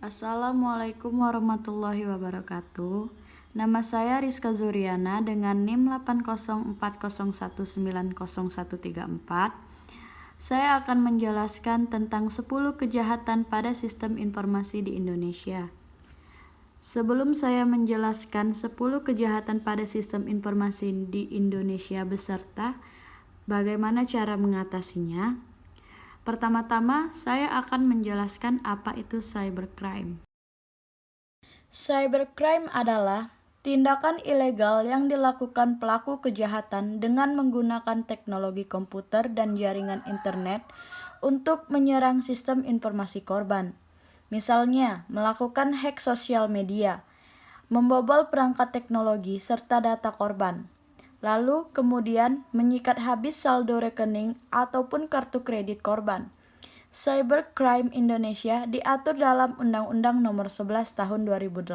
Assalamualaikum warahmatullahi wabarakatuh. Nama saya Rizka Zuriana dengan NIM 80401901134. Saya akan menjelaskan tentang 10 kejahatan pada sistem informasi di Indonesia. Sebelum saya menjelaskan 10 kejahatan pada sistem informasi di Indonesia beserta bagaimana cara mengatasinya, pertama-tama, saya akan menjelaskan apa itu cybercrime. Cybercrime adalah tindakan ilegal yang dilakukan pelaku kejahatan dengan menggunakan teknologi komputer dan jaringan internet untuk menyerang sistem informasi korban. Misalnya, melakukan hack sosial media, membobol perangkat teknologi serta data korban. Lalu kemudian menyikat habis saldo rekening ataupun kartu kredit korban. Cybercrime Indonesia diatur dalam Undang-Undang Nomor 11 Tahun 2008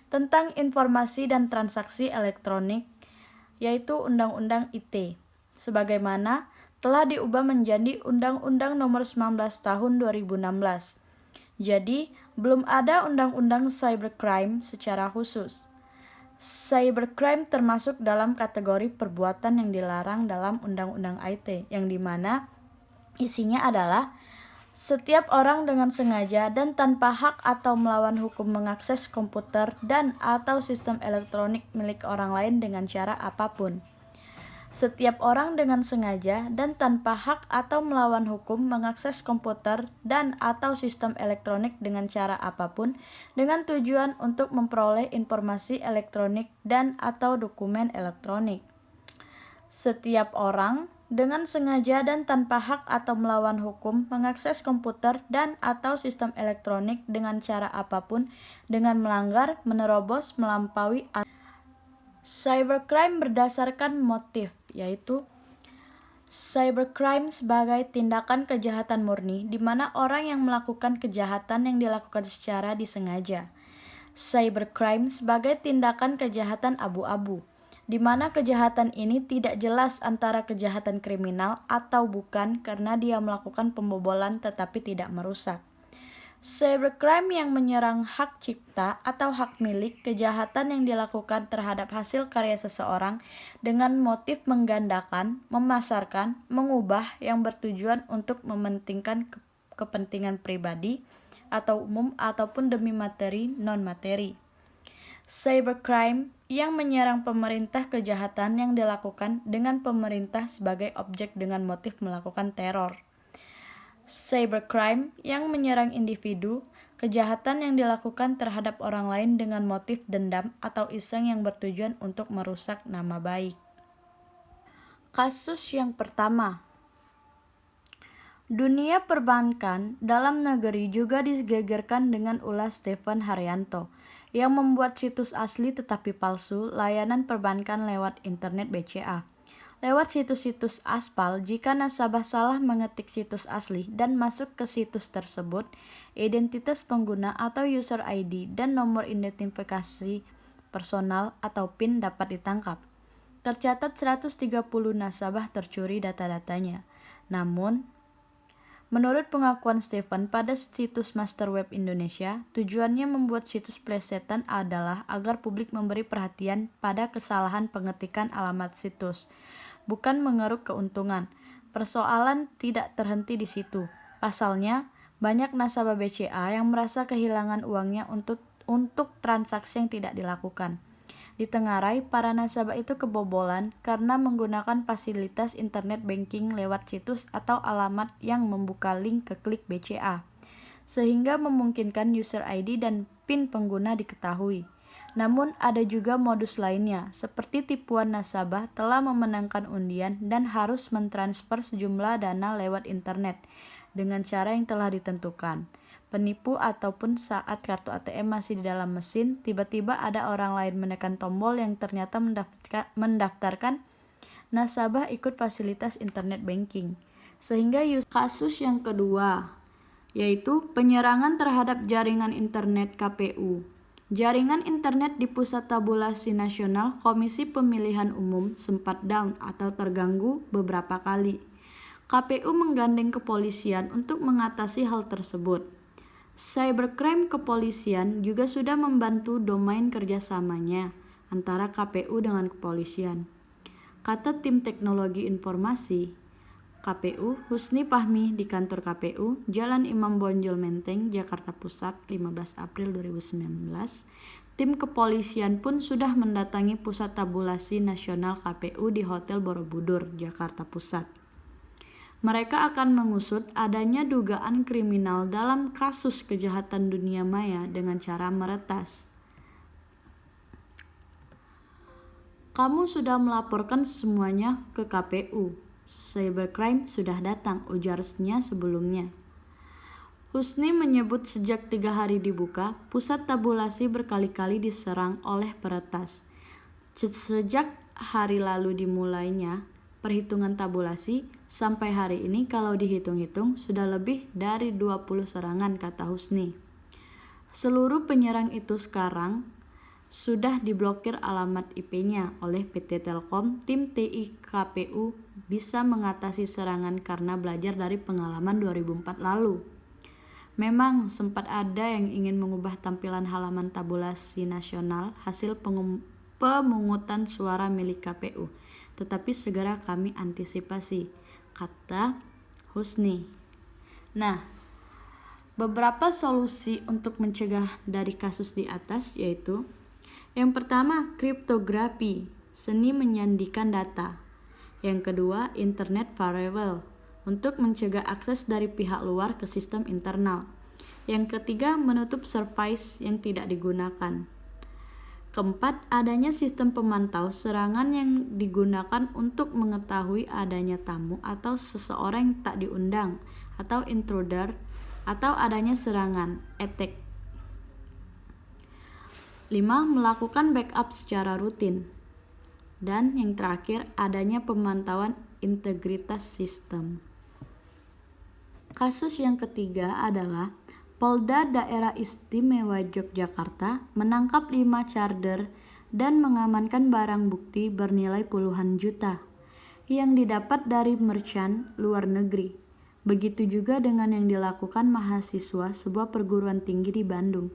tentang Informasi dan Transaksi Elektronik, yaitu Undang-Undang ITE, sebagaimana telah diubah menjadi Undang-Undang Nomor 19 Tahun 2016. Jadi, belum ada undang-undang cybercrime secara khusus. Cybercrime termasuk dalam kategori perbuatan yang dilarang dalam Undang-Undang ITE, yang dimana isinya adalah setiap orang dengan sengaja dan tanpa hak atau melawan hukum mengakses komputer dan atau sistem elektronik milik orang lain dengan cara apapun. Setiap orang dengan sengaja dan tanpa hak atau melawan hukum mengakses komputer dan atau sistem elektronik dengan cara apapun dengan tujuan untuk memperoleh informasi elektronik dan atau dokumen elektronik. Setiap orang dengan sengaja dan tanpa hak atau melawan hukum mengakses komputer dan atau sistem elektronik dengan cara apapun dengan melanggar, menerobos, melampaui. Cybercrime berdasarkan motif, yaitu cybercrime sebagai tindakan kejahatan murni di mana orang yang melakukan kejahatan yang dilakukan secara disengaja. Cybercrime sebagai tindakan kejahatan abu-abu, di mana kejahatan ini tidak jelas antara kejahatan kriminal atau bukan karena dia melakukan pembobolan tetapi tidak merusak. Cybercrime yang menyerang hak cipta atau hak milik, kejahatan yang dilakukan terhadap hasil karya seseorang dengan motif menggandakan, memasarkan, mengubah yang bertujuan untuk mementingkan kepentingan pribadi atau umum ataupun demi materi non-materi. Cybercrime yang menyerang pemerintah, kejahatan yang dilakukan dengan pemerintah sebagai objek dengan motif melakukan teror. Cybercrime yang menyerang individu, kejahatan yang dilakukan terhadap orang lain dengan motif dendam atau iseng yang bertujuan untuk merusak nama baik. Kasus yang pertama, dunia perbankan dalam negeri juga digegerkan dengan ulah Stephen Haryanto yang membuat situs asli tetapi palsu layanan perbankan lewat internet BCA. Lewat situs-situs aspal, jika nasabah salah mengetik situs asli dan masuk ke situs tersebut, identitas pengguna atau user ID dan nomor identifikasi personal atau PIN dapat ditangkap. Tercatat 130 nasabah tercuri data-datanya. Namun, menurut pengakuan Stephen pada situs Master Web Indonesia, tujuannya membuat situs plesetan adalah agar publik memberi perhatian pada kesalahan pengetikan alamat situs, bukan mengeruk keuntungan. Persoalan tidak terhenti di situ. Pasalnya, banyak nasabah BCA yang merasa kehilangan uangnya untuk transaksi yang tidak dilakukan. Ditengarai, para nasabah itu kebobolan karena menggunakan fasilitas internet banking lewat situs atau alamat yang membuka link ke klik BCA, sehingga memungkinkan user ID dan PIN pengguna diketahui. Namun ada juga modus lainnya, seperti tipuan nasabah telah memenangkan undian dan harus mentransfer sejumlah dana lewat internet dengan cara yang telah ditentukan. Penipu ataupun saat kartu ATM masih di dalam mesin, tiba-tiba ada orang lain menekan tombol yang ternyata mendaftarkan nasabah ikut fasilitas internet banking. Sehingga kasus yang kedua, yaitu penyerangan terhadap jaringan internet KPU. Jaringan internet di Pusat Tabulasi Nasional Komisi Pemilihan Umum sempat down atau terganggu beberapa kali. KPU menggandeng kepolisian untuk mengatasi hal tersebut. Cybercrime kepolisian juga sudah membantu domain kerjasamanya antara KPU dengan kepolisian. Kata tim teknologi informasi KPU, Husni Fahmi di kantor KPU, Jalan Imam Bonjol Menteng, Jakarta Pusat, 15 April 2019, tim kepolisian pun sudah mendatangi Pusat Tabulasi Nasional KPU di Hotel Borobudur, Jakarta Pusat. Mereka akan mengusut adanya dugaan kriminal dalam kasus kejahatan dunia maya dengan cara meretas. Kamu sudah melaporkan semuanya ke KPU. Cybercrime sudah datang, ujarnya sebelumnya. Husni menyebut sejak 3 hari dibuka, pusat tabulasi berkali-kali diserang oleh peretas. Sejak hari lalu dimulainya perhitungan tabulasi, sampai hari ini kalau dihitung-hitung sudah lebih dari 20 serangan, kata Husni. Seluruh penyerang itu sekarang sudah diblokir alamat IP-nya oleh PT Telkom. Tim TI KPU bisa mengatasi serangan karena belajar dari pengalaman 2004 lalu. Memang sempat ada yang ingin mengubah tampilan halaman tabulasi nasional hasil pemungutan suara milik KPU, tetapi segera kami antisipasi, kata Husni. Nah, beberapa solusi untuk mencegah dari kasus di atas yaitu: yang pertama, kriptografi, seni menyandikan data. Yang kedua, internet firewall, untuk mencegah akses dari pihak luar ke sistem internal. Yang ketiga, menutup service yang tidak digunakan. Keempat, adanya sistem pemantau serangan yang digunakan untuk mengetahui adanya tamu atau seseorang yang tak diundang, atau intruder, atau adanya serangan, attack. 5. Melakukan backup secara rutin. Dan yang terakhir, adanya pemantauan integritas sistem. Kasus yang ketiga adalah Polda Daerah Istimewa Yogyakarta menangkap 5 charger dan mengamankan barang bukti bernilai puluhan juta yang didapat dari merchant luar negeri. Begitu juga dengan yang dilakukan mahasiswa sebuah perguruan tinggi di Bandung,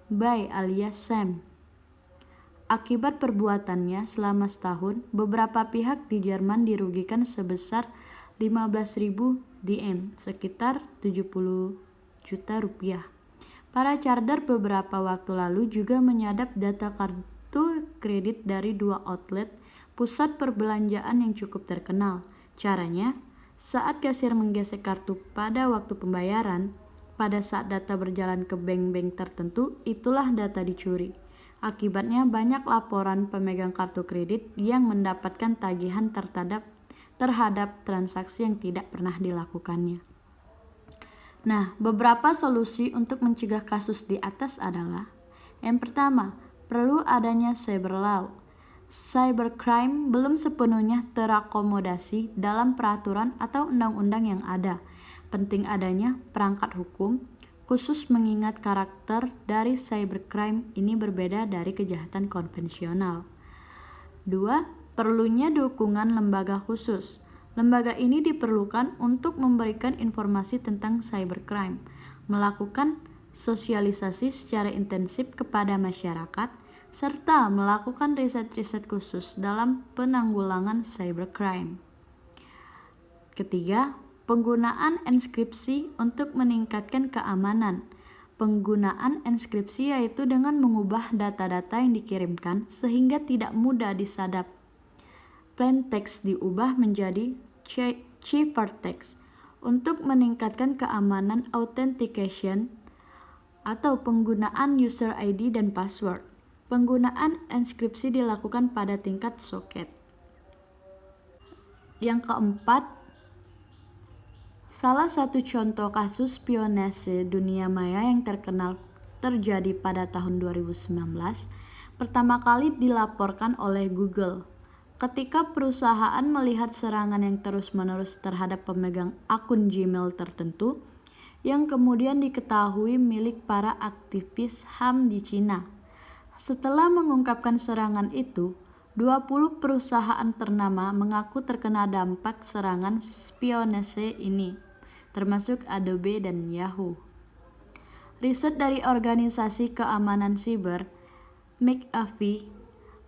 Bay alias Sam. Akibat perbuatannya selama setahun, beberapa pihak di Jerman dirugikan sebesar 15.000 DM, sekitar 70 juta rupiah. Para charger beberapa waktu lalu juga menyadap data kartu kredit dari 2 outlet pusat perbelanjaan yang cukup terkenal. Caranya, saat kasir menggesek kartu pada waktu pembayaran, pada saat data berjalan ke bank-bank tertentu, itulah data dicuri. Akibatnya banyak laporan pemegang kartu kredit yang mendapatkan tagihan terhadap transaksi yang tidak pernah dilakukannya. Nah, beberapa solusi untuk mencegah kasus di atas adalah: yang pertama, perlu adanya cyber law. Cybercrime belum sepenuhnya terakomodasi dalam peraturan atau undang-undang yang ada. Penting adanya perangkat hukum khusus mengingat karakter dari cybercrime ini berbeda dari kejahatan konvensional. 2. Perlunya dukungan lembaga khusus. Lembaga ini diperlukan untuk memberikan informasi tentang cybercrime, melakukan sosialisasi secara intensif kepada masyarakat, serta melakukan riset-riset khusus dalam penanggulangan cybercrime. Ketiga, penggunaan enskripsi untuk meningkatkan keamanan. Penggunaan enskripsi yaitu dengan mengubah data-data yang dikirimkan sehingga tidak mudah disadap. Plain text diubah menjadi ciphertext untuk meningkatkan keamanan authentication atau penggunaan user ID dan password. Penggunaan enskripsi dilakukan pada tingkat soket. Yang keempat, salah satu contoh kasus spionase dunia maya yang terkenal terjadi pada tahun 2019 pertama kali dilaporkan oleh Google. Ketika perusahaan melihat serangan yang terus-menerus terhadap pemegang akun Gmail tertentu yang kemudian diketahui milik para aktivis HAM di Cina. Setelah mengungkapkan serangan itu, 20 perusahaan ternama mengaku terkena dampak serangan spionase ini, termasuk Adobe dan Yahoo. Riset dari Organisasi Keamanan Siber, McAfee,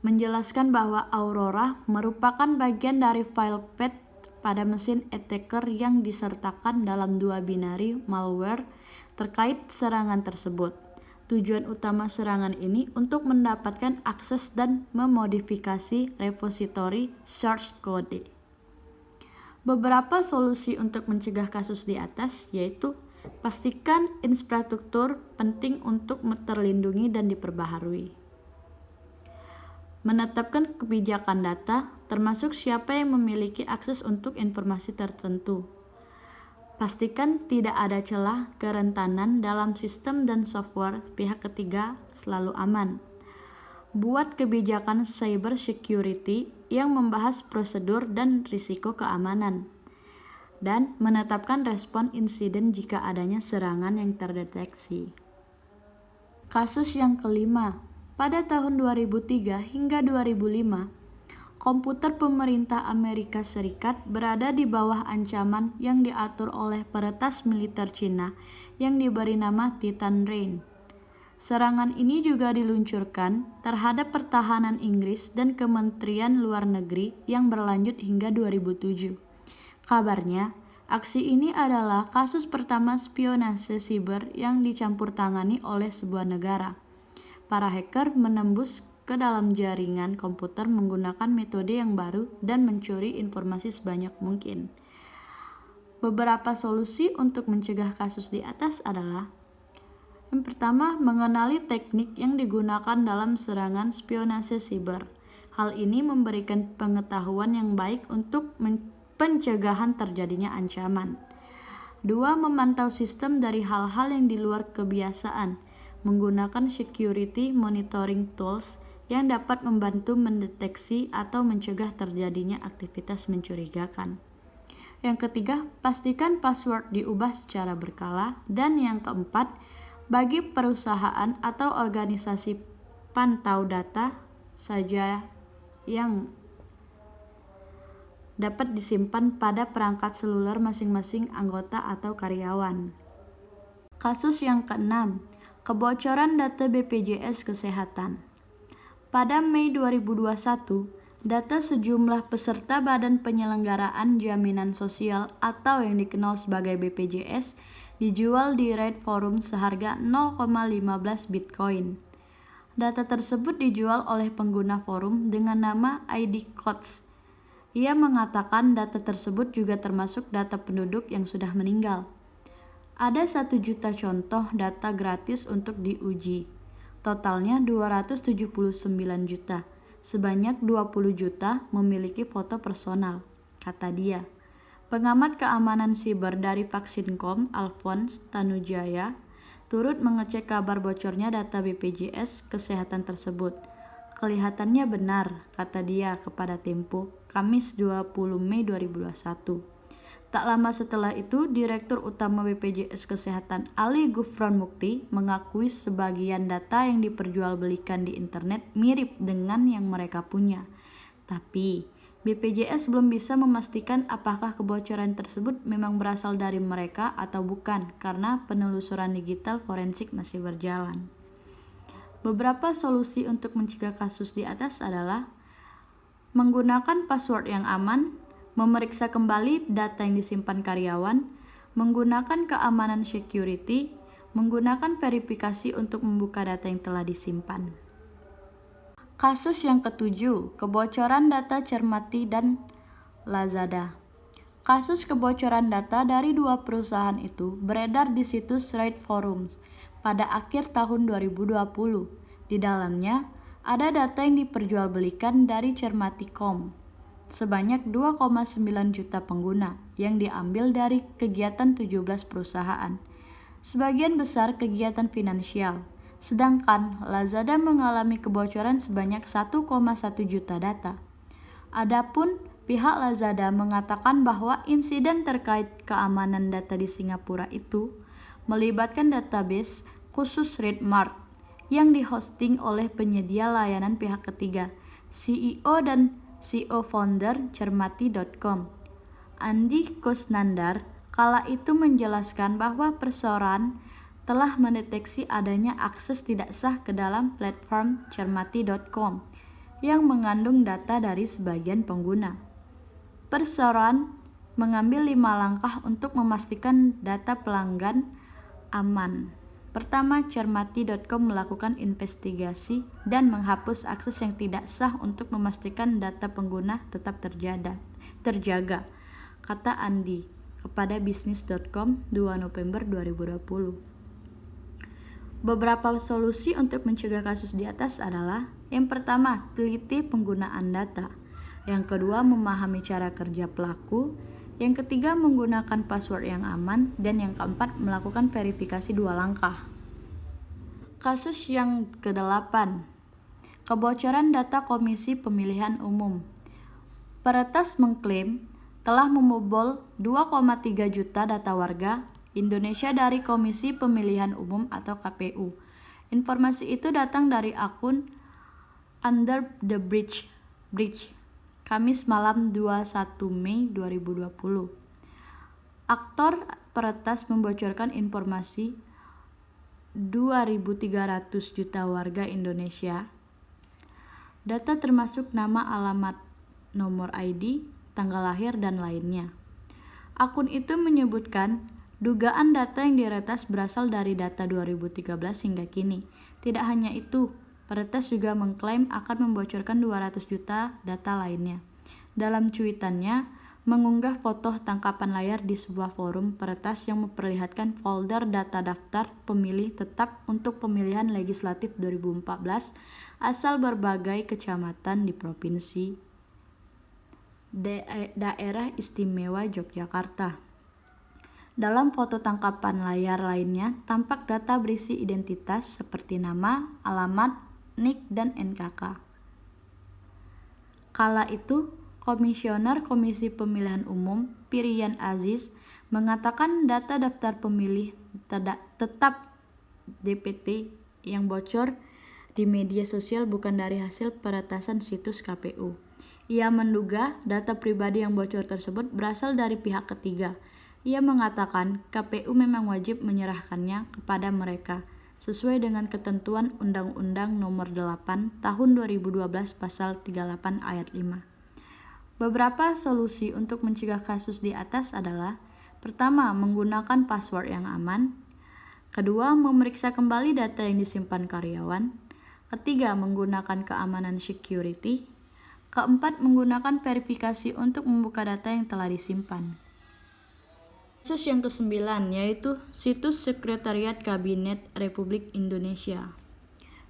menjelaskan bahwa Aurora merupakan bagian dari file path pada mesin attacker yang disertakan dalam 2 binary malware terkait serangan tersebut. Tujuan utama serangan ini untuk mendapatkan akses dan memodifikasi repositori source code. Beberapa solusi untuk mencegah kasus di atas yaitu pastikan infrastruktur penting untuk terlindungi dan diperbaharui. Menetapkan kebijakan data, termasuk siapa yang memiliki akses untuk informasi tertentu. Pastikan tidak ada celah kerentanan dalam sistem dan software pihak ketiga selalu aman. Buat kebijakan cyber security yang membahas prosedur dan risiko keamanan. Dan menetapkan respon insiden jika adanya serangan yang terdeteksi. Kasus yang kelima, pada tahun 2003 hingga 2005, komputer pemerintah Amerika Serikat berada di bawah ancaman yang diatur oleh peretas militer Cina yang diberi nama Titan Rain. Serangan ini juga diluncurkan terhadap pertahanan Inggris dan Kementerian Luar Negeri yang berlanjut hingga 2007. Kabarnya, aksi ini adalah kasus pertama spionase siber yang dicampur tangani oleh sebuah negara. Para hacker menembus ke dalam jaringan komputer menggunakan metode yang baru dan mencuri informasi sebanyak mungkin. Beberapa solusi untuk mencegah kasus di atas adalah: yang pertama, mengenali teknik yang digunakan dalam serangan spionase siber. Hal ini memberikan pengetahuan yang baik untuk pencegahan terjadinya ancaman. 2. Memantau sistem dari hal-hal yang di luar kebiasaan, menggunakan security monitoring tools yang dapat membantu mendeteksi atau mencegah terjadinya aktivitas mencurigakan. Yang ketiga, pastikan password diubah secara berkala. Dan yang keempat, bagi perusahaan atau organisasi pantau data saja yang dapat disimpan pada perangkat seluler masing-masing anggota atau karyawan. Kasus yang keenam, kebocoran data BPJS Kesehatan. Pada Mei 2021, data sejumlah peserta Badan Penyelenggaraan Jaminan Sosial atau yang dikenal sebagai BPJS dijual di Reddit Forum seharga 0,15 Bitcoin. Data tersebut dijual oleh pengguna forum dengan nama ID Codes. Ia mengatakan data tersebut juga termasuk data penduduk yang sudah meninggal. Ada 1 juta contoh data gratis untuk diuji. Totalnya 279 juta. Sebanyak 20 juta memiliki foto personal, kata dia. Pengamat keamanan siber dari Vaksin.com, Alphonse Tanujaya, turut mengecek kabar bocornya data BPJS Kesehatan tersebut. Kelihatannya benar, kata dia kepada Tempo, Kamis 20 Mei 2021. Tak lama setelah itu, Direktur Utama BPJS Kesehatan Ali Gufron Mukti mengakui sebagian data yang diperjualbelikan di internet mirip dengan yang mereka punya. Tapi, BPJS belum bisa memastikan apakah kebocoran tersebut memang berasal dari mereka atau bukan karena penelusuran digital forensik masih berjalan. Beberapa solusi untuk mencegah kasus di atas adalah menggunakan password yang aman, memeriksa kembali data yang disimpan karyawan, menggunakan keamanan security, menggunakan verifikasi untuk membuka data yang telah disimpan. Kasus yang ketujuh, kebocoran data Cermati dan Lazada. Kasus kebocoran data dari 2 perusahaan itu beredar di situs Reddit Forums pada akhir tahun 2020. Di dalamnya, ada data yang diperjualbelikan dari Cermati.com sebanyak 2,9 juta pengguna yang diambil dari kegiatan 17 perusahaan. Sebagian besar kegiatan finansial. Sedangkan Lazada mengalami kebocoran sebanyak 1,1 juta data. Adapun pihak Lazada mengatakan bahwa insiden terkait keamanan data di Singapura itu melibatkan database khusus RedMart yang dihosting oleh penyedia layanan pihak ketiga, CEO dan CEO founder Cermati.com. Andi Kusnandar kala itu menjelaskan bahwa persoalan telah mendeteksi adanya akses tidak sah ke dalam platform cermati.com yang mengandung data dari sebagian pengguna. Perseroan mengambil 5 langkah untuk memastikan data pelanggan aman. Pertama, cermati.com melakukan investigasi dan menghapus akses yang tidak sah untuk memastikan data pengguna tetap terjaga, kata Andi kepada bisnis.com 2 November 2020. Beberapa solusi untuk mencegah kasus di atas adalah: yang pertama, teliti penggunaan data. Yang kedua, memahami cara kerja pelaku. Yang ketiga, menggunakan password yang aman. Dan yang keempat, melakukan verifikasi 2 langkah. Kasus yang ke-8, kebocoran data Komisi Pemilihan Umum. Peretas mengklaim telah membobol 2,3 juta data warga Indonesia dari Komisi Pemilihan Umum atau KPU. Informasi itu datang dari akun Under the Bridge, Kamis malam 21 Mei 2020. Aktor peretas membocorkan informasi 2.300 juta warga Indonesia. Data termasuk nama, alamat, nomor ID, tanggal lahir, dan lainnya. Akun itu menyebutkan dugaan data yang diretas berasal dari data 2013 hingga kini. Tidak hanya itu, peretas juga mengklaim akan membocorkan 200 juta data lainnya. Dalam cuitannya, mengunggah foto tangkapan layar di sebuah forum peretas yang memperlihatkan folder data daftar pemilih tetap untuk pemilihan legislatif 2014 asal berbagai kecamatan di Provinsi Daerah Istimewa Yogyakarta. Dalam foto tangkapan layar lainnya, tampak data berisi identitas seperti nama, alamat, NIK, dan NKK. Kala itu, Komisioner Komisi Pemilihan Umum, Pirian Aziz, mengatakan data daftar pemilih tetap DPT yang bocor di media sosial bukan dari hasil peretasan situs KPU. Ia menduga data pribadi yang bocor tersebut berasal dari pihak ketiga. Ia mengatakan KPU memang wajib menyerahkannya kepada mereka sesuai dengan ketentuan Undang-Undang Nomor 8 Tahun 2012 Pasal 38 Ayat 5. Beberapa solusi untuk mencegah kasus di atas adalah: pertama, menggunakan password yang aman. Kedua, memeriksa kembali data yang disimpan karyawan. Ketiga, menggunakan keamanan security. Keempat, menggunakan verifikasi untuk membuka data yang telah disimpan. Kasus yang ke-9 yaitu situs Sekretariat Kabinet Republik Indonesia.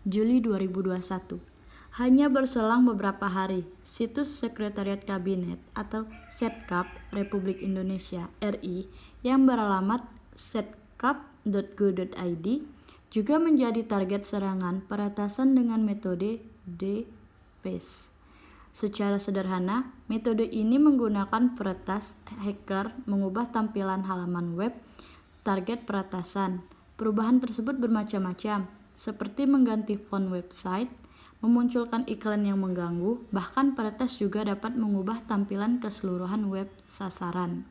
Juli 2021. Hanya berselang beberapa hari, situs Sekretariat Kabinet atau Setkap Republik Indonesia RI yang beralamat setkap.go.id juga menjadi target serangan peretasan dengan metode DPoS. Secara sederhana, metode ini menggunakan peretas hacker mengubah tampilan halaman web target peretasan. Perubahan tersebut bermacam-macam, seperti mengganti font website, memunculkan iklan yang mengganggu, bahkan peretas juga dapat mengubah tampilan keseluruhan web sasaran.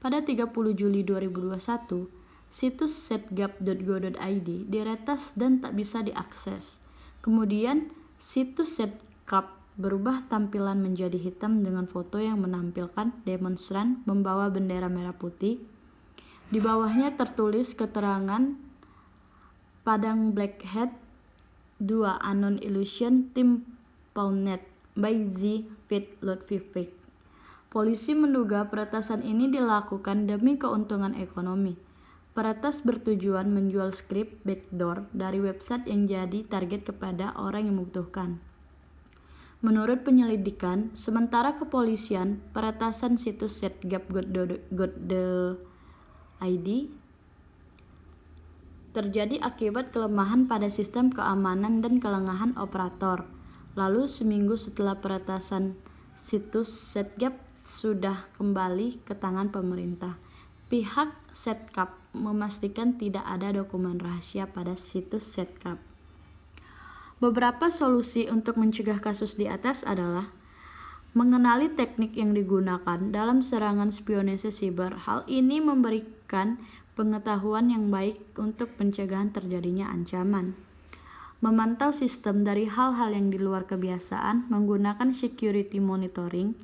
Pada 30 Juli 2021, situs setgap.go.id diretas dan tak bisa diakses. Kemudian, situs Setkap berubah tampilan menjadi hitam dengan foto yang menampilkan demonstran membawa bendera merah putih. Di bawahnya tertulis keterangan Padang Black Hat 2 Anon Illusion Team Pownet by Z Fit Lutfivik. Polisi menduga peretasan ini dilakukan demi keuntungan ekonomi. Peretas bertujuan menjual skrip backdoor dari website yang jadi target kepada orang yang membutuhkan. Menurut penyelidikan, sementara kepolisian, peretasan situs setgap.go.id terjadi akibat kelemahan pada sistem keamanan dan kelengahan operator. Lalu seminggu setelah peretasan, situs Setgap sudah kembali ke tangan pemerintah. Pihak Setkap memastikan tidak ada dokumen rahasia pada situs Setkap. Beberapa solusi untuk mencegah kasus di atas adalah: mengenali teknik yang digunakan dalam serangan spionase siber. Hal ini memberikan pengetahuan yang baik untuk pencegahan terjadinya ancaman. Memantau sistem dari hal-hal yang di luar kebiasaan menggunakan security monitoring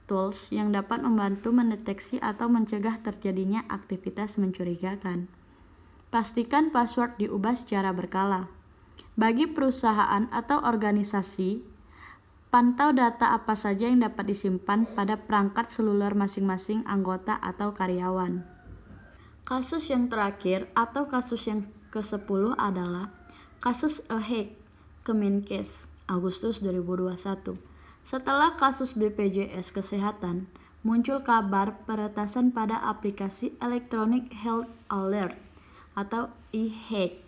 tools yang dapat membantu mendeteksi atau mencegah terjadinya aktivitas mencurigakan. Pastikan password diubah secara berkala. Bagi perusahaan atau organisasi, pantau data apa saja yang dapat disimpan pada perangkat seluler masing-masing anggota atau karyawan. Kasus yang terakhir atau kasus yang ke-10 adalah kasus A-Hack Kemenkes Agustus 2021. Setelah kasus BPJS Kesehatan, muncul kabar peretasan pada aplikasi Electronic Health Alert atau e-Hack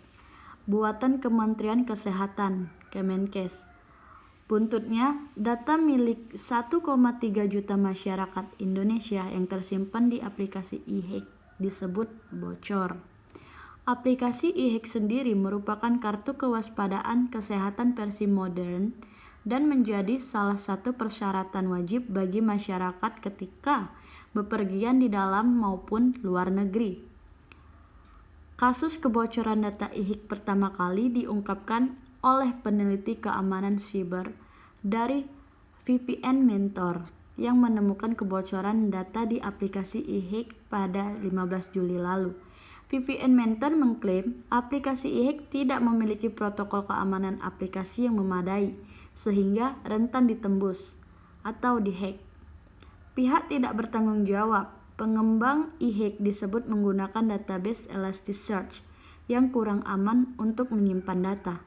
buatan Kementerian Kesehatan Kemenkes. Buntutnya, data milik 1,3 juta masyarakat Indonesia yang tersimpan di aplikasi e-Hack disebut bocor. Aplikasi e-Hack sendiri merupakan kartu kewaspadaan kesehatan versi modern dan menjadi salah satu persyaratan wajib bagi masyarakat ketika bepergian di dalam maupun luar negeri. Kasus kebocoran data e-Hack pertama kali diungkapkan oleh peneliti keamanan siber dari VPN Mentor yang menemukan kebocoran data di aplikasi e-Hack pada 15 Juli lalu. VPN Mentor mengklaim aplikasi e-Hack tidak memiliki protokol keamanan aplikasi yang memadai sehingga rentan ditembus atau dihack. Pihak tidak bertanggung jawab. Pengembang e-Hack disebut menggunakan database Elasticsearch yang kurang aman untuk menyimpan data.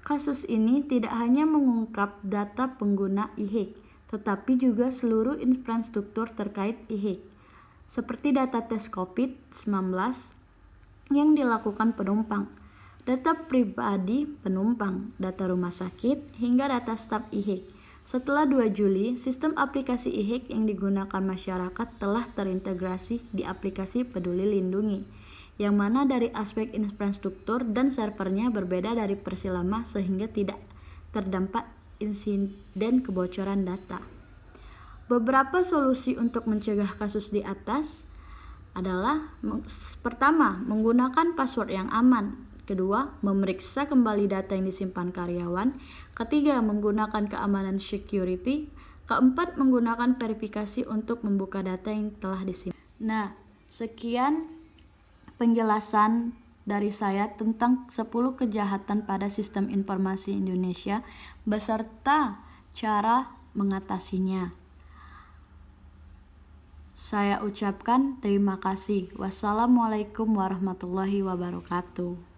Kasus ini tidak hanya mengungkap data pengguna e-Hack, tetapi juga seluruh infrastruktur terkait e-Hack, seperti data tes COVID-19 yang dilakukan penumpang, data pribadi penumpang, data rumah sakit, hingga data staf e-Hack. Setelah 2 Juli, sistem aplikasi e-Hack yang digunakan masyarakat telah terintegrasi di aplikasi Peduli Lindungi, yang mana dari aspek infrastruktur dan servernya berbeda dari versi lama sehingga tidak terdampak insiden kebocoran data. Beberapa solusi untuk mencegah kasus di atas adalah pertama, menggunakan password yang aman. Kedua, memeriksa kembali data yang disimpan karyawan. Ketiga, menggunakan keamanan security. Keempat, menggunakan verifikasi untuk membuka data yang telah disimpan. Nah, sekian penjelasan dari saya tentang 10 kejahatan pada sistem informasi Indonesia beserta cara mengatasinya. Saya ucapkan terima kasih. Wassalamualaikum warahmatullahi wabarakatuh.